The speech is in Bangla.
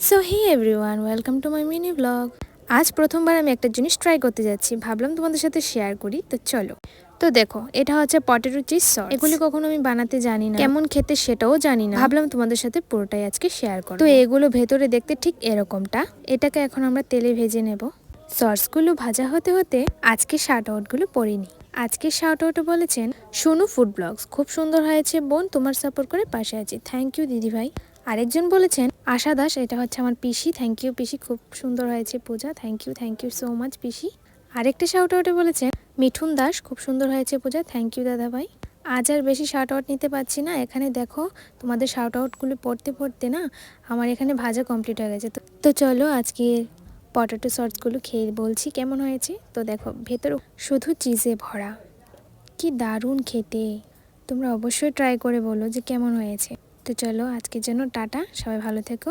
So hey everyone, welcome to my mini blog. আজ প্রথমবার আমি একটা জিনিস ট্রাই করতে যাচ্ছি, ভাবলাম তোমাদের সাথে শেয়ার করি। তো চলো। তো দেখো, এটা হচ্ছে পটেটো চিজ সস। এগুলি কখনো আমি বানাতে জানি না, কেমন খেতে সেটাও জানি না। ভাবলাম তোমাদের সাথে পুরোটাই আজকে শেয়ার করব। তো এগুলো ভেতরে দেখতে ঠিক এরকমটা। এটাকে এখন আমরা তেলে ভেজে নেব। সসগুলো ভাজা হতে হতে আজকে শাউট আউটগুলো পড়িনি। আজকে শাউট আউট বলেছেন সোনু ফুড ব্লগস, খুব সুন্দর হয়েছে বোন, তোমার সাপোর্ট করে পাশে আছি, থ্যাংক ইউ দিদি ভাই। আরেকজন বলেছেন আশা দাস, এটা হচ্ছে আমার পিসি, থ্যাংক ইউ পিসি, খুব সুন্দর হয়েছে পূজা, থ্যাংক ইউ সো মাচ পিসি। আরেকটা শাউট আউটে বলেছেন মিঠুন দাস, খুব সুন্দর হয়েছে পূজা, থ্যাংক ইউ দাদা ভাই। আজ আর বেশি শাউট আউট নিতে পারছি না, এখানে দেখো তোমাদের শাউট আউটগুলো পড়তে পড়তে না আমার এখানে ভাজা কমপ্লিট হয়ে গেছে। তো চলো আজকে পটেটো সসগুলো খেয়ে বলছি কেমন হয়েছে। তো দেখো ভেতর শুধু চিজে ভরা, কি দারুণ খেতে। তোমরা অবশ্যই ট্রাই করে বলো যে কেমন হয়েছে। তো চলো আজকের জন্য টাটা, সবাই ভালো থেকো।